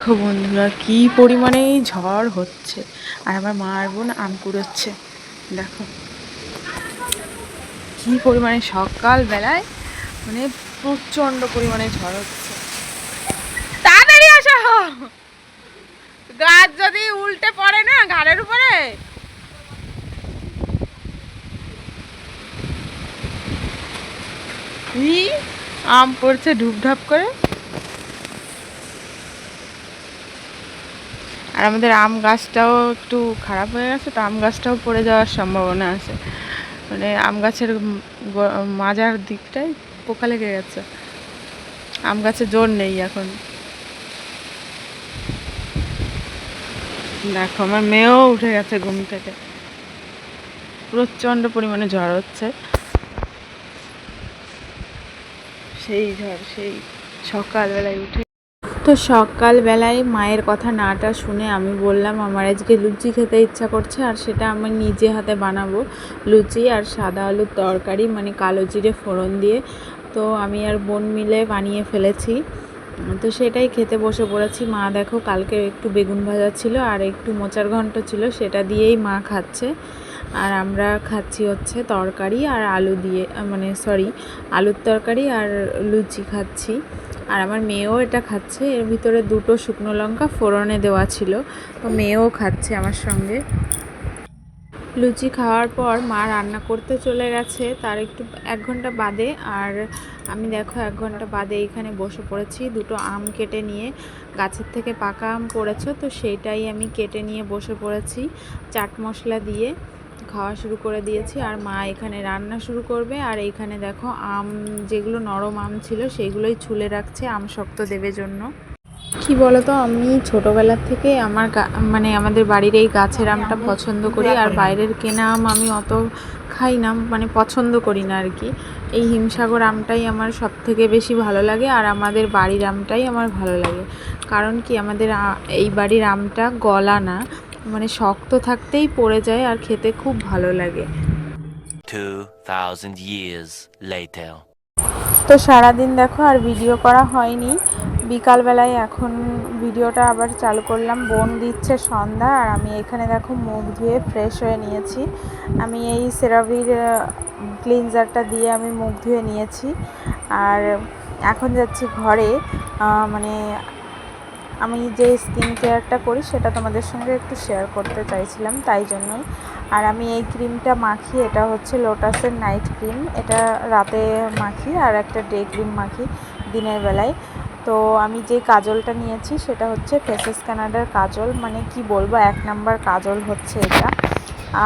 দেখো বন্ধুরা কি পরিমাণে ঝড় হচ্ছে আর আমার মা আর বোন আম কুড়োচ্ছে। দেখো কি পরিমাণে সকাল বেলায় মানে প্রচন্ড পরিমাণে ঝড় হচ্ছে। তাড়াতাড়ি আসো, গাছ যদি উল্টে পড়ে না ঘাড়ের উপরে। আম পড়ছে ঢুপঢাপ করে। আর আমাদের আম গাছটাও একটু খারাপ হয়ে গেছে, তো আম গাছটাও পড়ে যাওয়ার সম্ভাবনা আছে। মানে আম গাছের মাজার দিকটায় পোকা লেগে গেছে, আম গাছে জোর নেই এখন। দেখো আমার মেয়েও উঠে গেছে ঘুম থেকে, প্রচণ্ড পরিমাণে ঝড় হচ্ছে। সেই ঝড় সেই সকালবেলায় উঠে। তো সকালবেলায় মায়ের কথা নাটা শুনে আমি বললাম আমার আজকে লুচি খেতে ইচ্ছা করছে, আর সেটা আমি নিজে হাতে বানাবো। লুচি আর সাদা আলুর তরকারি, মানে কালো জিরে ফোড়ন দিয়ে। তো আমি আর বোন মিলে বানিয়ে ফেলেছি, তো সেটাই খেতে বসে পড়েছি। মা দেখো কালকে একটু বেগুন ভাজা ছিল আর একটু মোচার ঘন্ট ছিল, সেটা দিয়েই মা খাচ্ছে। আর আমরা খাচ্ছি হচ্ছে তরকারি আর আলু দিয়ে, মানে সরি, আলুর তরকারি আর লুচি খাচ্ছি। আর আমার মেয়েও এটা খাচ্ছে, এর ভিতরে দুটো শুকনো লঙ্কা ফোড়নে দেওয়া ছিল, তো মেয়েও খাচ্ছে আমার সঙ্গে। লুচি খাওয়ার পর মা রান্না করতে চলে গেছে তার একটু 1 ঘন্টা বাদে। আর আমি দেখো 1 ঘন্টা বাদে এখানে বসে পড়েছি, দুটো আম কেটে নিয়ে। গাছের থেকে পাকা আম পড়েছে, তো সেইটাই আমি কেটে নিয়ে বসে পড়েছি। চাট মশলা দিয়ে খাওয়া শুরু করে দিয়েছি, আর মা এখানে রান্না শুরু করবে। আর এইখানে দেখো আম, যেগুলো নরম আম ছিল সেইগুলোই ছুলে রাখছে আম শক্ত দেবে জন্য। কি বলতো, আমি ছোটোবেলার থেকে আমার মানে আমাদের বাড়ির এই গাছের আমটা পছন্দ করি, আর বাইরের কেনা আম আমি অত খাই না, মানে পছন্দ করি না আর কি। এই হিমসাগর আমটাই আমার সব থেকে বেশি ভালো লাগে, আর আমাদের বাড়ির আমটাই আমার ভালো লাগে। কারণ কি, আমাদের এই বাড়ির আমটা গলা না, মানে শক্ত থাকতেই পড়ে যায় আর খেতে খুব ভালো লাগে। 2000 years later. তো সারাদিন দেখো আর ভিডিও করা হয়নি, বিকালবেলায় এখন ভিডিওটা আবার চালু করলাম। বোন দিচ্ছে সন্ধ্যা, আর আমি এখানে দেখো মুখ ধুয়ে ফ্রেশ হয়ে নিয়েছি। আমি এই সেরাভির ক্লিনজারটা দিয়ে আমি মুখ ধুয়ে নিয়েছি, আর এখন যাচ্ছি ঘরে। মানে আমি যে স্কিন কেয়ারটা করি সেটা তোমাদের সঙ্গে একটু শেয়ার করতে চাইছিলাম, তাই জন্যই। আর আমি এই ক্রিমটা মাখি, এটা হচ্ছে লোটাসের নাইট ক্রিম। এটা রাতে মাখি, আর একটা ডে ক্রিম মাখি দিনের বেলায়। তো আমি যে কাজলটা নিয়েছি সেটা হচ্ছে ফেসেস কানাডার কাজল, মানে কি বলবো, 1 নাম্বার কাজল হচ্ছে এটা।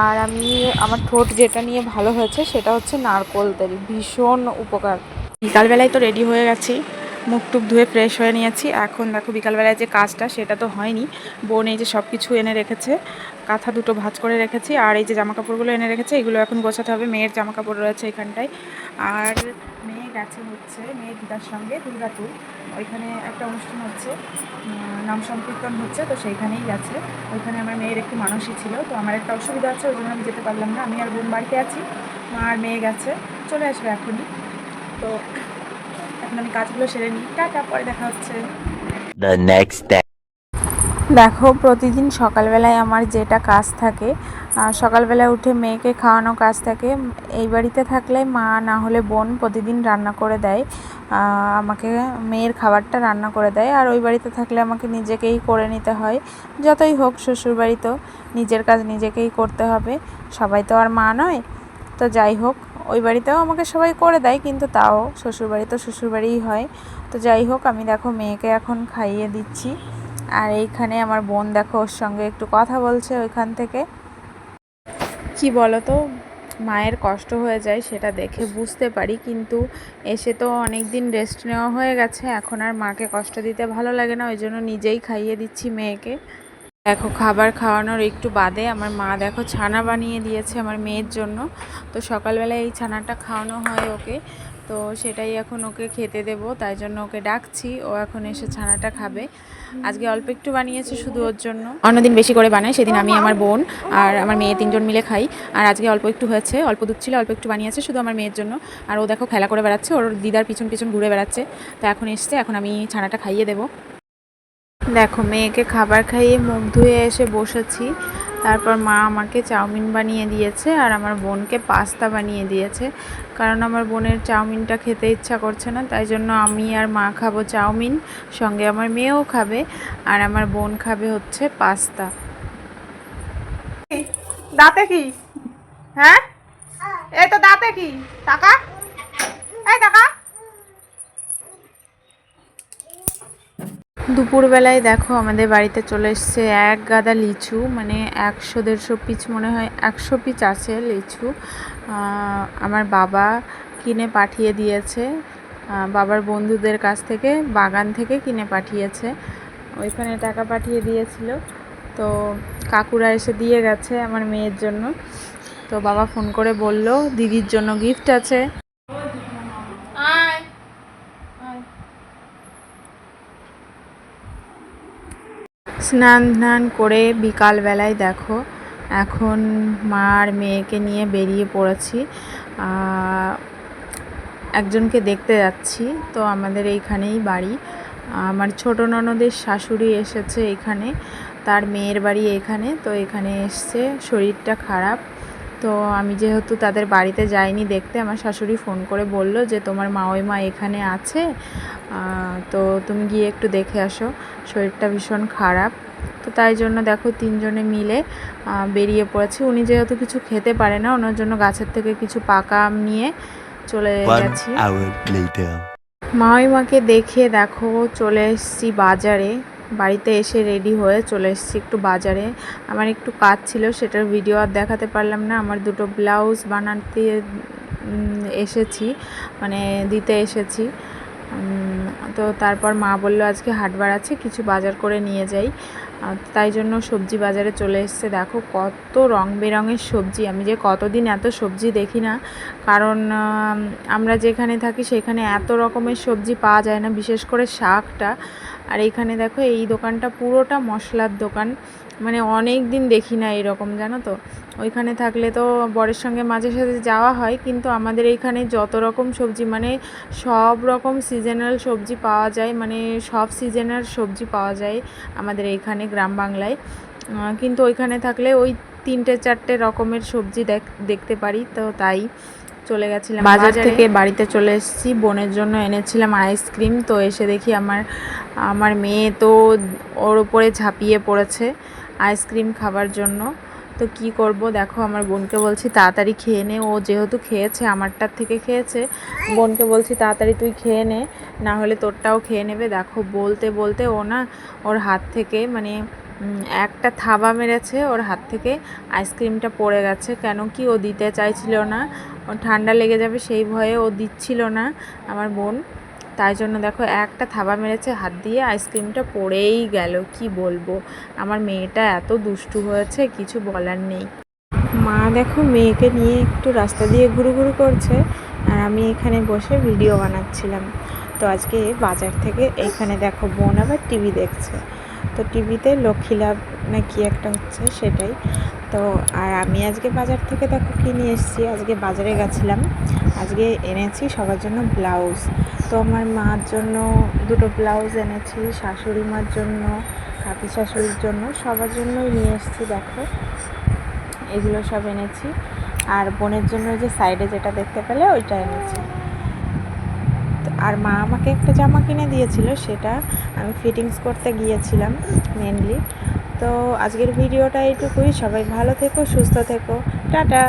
আর আমি আমার ঠোঁট যেটা নিয়ে ভালো হয়েছে সেটা হচ্ছে নারকোল তেল, ভীষণ উপকার। বিকালবেলায় তো রেডি হয়ে গেছি, মুখ টুক ধুয়ে ফ্রেশ হয়ে নিয়েছি। এখন দেখো বিকালবেলায় যে কাজটা সেটা তো হয়নি। বোন এই যে সব কিছু এনে রেখেছে, কাঁথা দুটো ভাঁজ করে রেখেছি, আর এই যে জামাকাপড়গুলো এনে রেখেছে, এগুলো এখন গোছাতে হবে। মেয়ের জামাকাপড় রয়েছে এখানটায়। আর মেয়ে গেছে হচ্ছে মেয়ের দিদার সঙ্গে দুর্গাপুর, ওইখানে একটা অনুষ্ঠান হচ্ছে, নাম সংকীর্তন হচ্ছে, তো সেইখানেই গেছে। ওইখানে আমার মেয়ের একটু মানসী ছিল, তো আমার একটা অসুবিধা আছে, ওই জন্য আমি যেতে পারলাম না। আমি আর বোন বাড়িতে আছি, মা আর মেয়ে গেছে, চলে আসবে এখনই। তো এখন আমি কাজগুলো সেরে নিই, টাটা, পরে দেখা হচ্ছে। The next day. দেখো প্রতিদিন সকালবেলায় আমার যেটা কাজ থাকে, সকালবেলায় উঠে মেয়েকে খাওয়ানো কাজ থাকে। এই বাড়িতে থাকলে মা না হলে বোন প্রতিদিন রান্না করে দেয়, আমাকে মেয়ের খাবারটা রান্না করে দেয়। আর ওই বাড়িতে থাকলে আমাকে নিজেকেই করে নিতে হয়। যতই হোক শ্বশুরবাড়ি তো নিজের কাজ নিজেকেই করতে হবে, সবাই তো আর মা নয়। তো যাই হোক, ওই বাড়িতেও আমাকে সবাই করে দেয়, কিন্তু তাও শ্বশুরবাড়ি তো শ্বশুরবাড়িই হয়। তো যাই হোক, আমি দেখো মেয়েকে এখন খাইয়ে দিচ্ছি। আর এইখানে আমার বোন দেখো ওর সঙ্গে একটু কথা বলছে ওইখান থেকে। কি বলো তো, মায়ের কষ্ট হয়ে যায় সেটা দেখে বুঝতে পারি, কিন্তু এসে তো অনেক দিন রেস্ট নেওয়া হয়ে গেছে, এখন আর মাকে কষ্ট দিতে ভালো লাগে না, ওই জন্য নিজেই খাইয়ে দিচ্ছি মেয়েকে। দেখো খাবার খাওয়ানোর একটু বাদে আমার মা দেখো ছানা বানিয়ে দিয়েছে আমার মেয়ের জন্য। তো সকালবেলায় এই ছানাটা খাওয়ানো হয় ওকে, তো সেটাই এখন ওকে খেতে দেব, তাই জন্য ওকে ডাকছি, ও এখন এসে ছানাটা খাবে। আজকে অল্প একটু বানিয়েছে শুধু ওর জন্য, অন্যদিন বেশি করে বানায়, সেদিন আমি আমার বোন আর আমার মেয়ে 3জন মিলে খাই। আর আজকে অল্প একটু হয়েছে, অল্প দুধ ছিল, অল্প একটু বানিয়েছে শুধু আমার মেয়ের জন্য। আর ও দেখো খেলা করে বেড়াচ্ছে, ওর দিদার পিছন পিছন ঘুরে বেড়াচ্ছে। তো এখন এসছে, এখন আমি ছানাটা খাইয়ে দেবো। দেখো মেয়েকে খাবার খাইয়ে মুখ ধুয়ে এসে বসেছি। তারপর মা আমাকে চাউমিন বানিয়ে দিয়েছে আর আমার বোনকে পাস্তা বানিয়ে দিয়েছে, কারণ আমার বোনের চাউমিনটা খেতে ইচ্ছা করছে না, তাই জন্য আমি আর মা খাবো চাউমিন, সঙ্গে আমার মেয়েও খাবে, আর আমার বোন খাবে হচ্ছে পাস্তা। দাঁতে কি? হ্যাঁ, এই তো দাঁতে কি? টাকা, এই টাকা। দুপুরবেলায় দেখো আমাদের বাড়িতে চলে এসছে এক গাদা লিচু, মানে 100-150 পিস, মনে হয় 100 পিস আছে লিচু। আমার বাবা কিনে পাঠিয়ে দিয়েছে, বাবার বন্ধুদের কাছ থেকে, বাগান থেকে কিনে পাঠিয়েছে, ওইখানে টাকা পাঠিয়ে দিয়েছিল। তো কাকুরা এসে দিয়ে গেছে আমার মেয়ের জন্য। তো বাবা ফোন করে বলল দিদির জন্য গিফট আছে। স্নান করে বিকালবেলায় দেখো এখন মা আর মেয়েকে নিয়ে বেরিয়ে পড়েছি, একজনকে দেখতে যাচ্ছি। তো আমাদের এইখানেই বাড়ি, আমার ছোট ননদের শাশুড়ি এসেছে এখানে, তার মেয়ের বাড়ি এখানে। তো এখানে এসছে, শরীরটা খারাপ। তো আমি যেহেতু তাদের বাড়িতে যাইনি দেখতে, আমার শাশুড়ি ফোন করে বলল যে তোমার মাওইমা এখানে আছে, তো তুমি গিয়ে একটু দেখে আসো, শরীরটা ভীষণ খারাপ। তো তাই জন্য দেখো তিনজনে মিলে বেরিয়ে পড়েছি। উনি যেহেতু কিছু খেতে পারে না, ওনার জন্য গাছের থেকে কিছু পাকা আম নিয়ে চলে গেছি। মাওইমাকে দেখে দেখো চলে এসেছি বাজারে, বাড়িতে এসে রেডি হয়ে চলে এসেছি একটু বাজারে। আমার একটু কাজ ছিল, সেটার ভিডিও আর দেখাতে পারলাম না। আমার দুটো ব্লাউজ বানাতে এসেছি, মানে দিতে এসেছি। তো তারপর মা বলল আজকে হাটবার আছে, কিছু বাজার করে নিয়ে যাই, তাই জন্য সবজি বাজারে চলে এসেছে। দেখো কত রং বেরঙের সবজি, আমি যে কতদিন এত সবজি দেখি না, কারণ আমরা যেখানে থাকি সেখানে এত রকমের সবজি পাওয়া যায় না, বিশেষ করে শাকটা। আর এইখানে দেখো এই দোকানটা পুরোটা মশলার দোকান, মানে অনেক দিন দেখি না এরকম, জানো তো। ওইখানে থাকলে তো বরের সঙ্গে মাঝে সাঝে যাওয়া হয়, কিন্তু আমাদের এইখানে যত রকম সবজি, মানে সব রকম সিজনাল সবজি পাওয়া যায়, মানে সব সিজনের সবজি পাওয়া যায় আমাদের এইখানে গ্রাম বাংলায়। কিন্তু ওইখানে থাকলে ওই 3-4 রকমের সবজি দেখতে পারি। তো তাই চলে গেছিলাম বাজার থেকে, বাড়িতে চলে এসেছি। বোনের জন্য এনেছিলাম আইসক্রিম। তো এসে দেখি আমার মেয়ে তো ওর উপরে ঝাঁপিয়ে পড়েছে আইসক্রিম খাবার জন্য। তো কি করব, দেখো আমার বোনকে বলছি তাড়াতাড়ি খেয়ে নে, ও যেহেতু খেয়েছে আমারটার থেকে খেয়েছে, বোনকে বলছি তাড়াতাড়ি তুই খেয়ে নে, না হলে তোরটাও খেয়ে নেবে। দেখো বলতে বলতে ও না ওর হাত থেকে, মানে একটা থাবা মেরেছে, ওর হাত থেকে আইসক্রিমটা পড়ে গেছে। কেন কি ও দিতে চাইছিল না, ও ঠান্ডা লেগে যাবে সেই ভয়ে ও দিচ্ছিল না আমার বোন, তাই জন্য দেখো একটা থাবা মেরেছে হাত দিয়ে, আইসক্রিমটা পড়েই গেল। কি বলবো, আমার মেয়েটা এত দুষ্টু হয়েছে কিছু বলার নেই। মা দেখো মেয়েকে নিয়ে একটু রাস্তা দিয়ে ঘুরু করছে, আর আমি এখানে বসে ভিডিও বানাচ্ছিলাম। তো আজকে বাজার থেকে এইখানে দেখো বোন আবার টিভি দেখছে, তো টিভিতে লক্ষ্মী লাভ না কি একটা হচ্ছে সেটাই। তো আর আমি আজকে বাজার থেকে দেখো কী নিয়ে এসেছি, আজকে বাজারে গেছিলাম, আজকে এনেছি সবার জন্য ব্লাউজ। তো আমার মার জন্য দুটো ব্লাউজ এনেছি, শাশুড়ি মার জন্য, কাকি শাশুড়ির জন্য, সবার জন্যই নিয়ে এসেছি। দেখো এগুলো সব এনেছি, আর বোনের জন্য যে সাইডে যেটা দেখতে পেলে ওইটা এনেছি। আর মা আমাকে একটা জামা কিনে দিয়েছিল, সেটা আমি ফিটিংস করতে গিয়েছিলাম মেনলি। তো আজকের ভিডিওটা এইটুকুই, সবাই ভালো থেকো, সুস্থ থেকো, টাটা।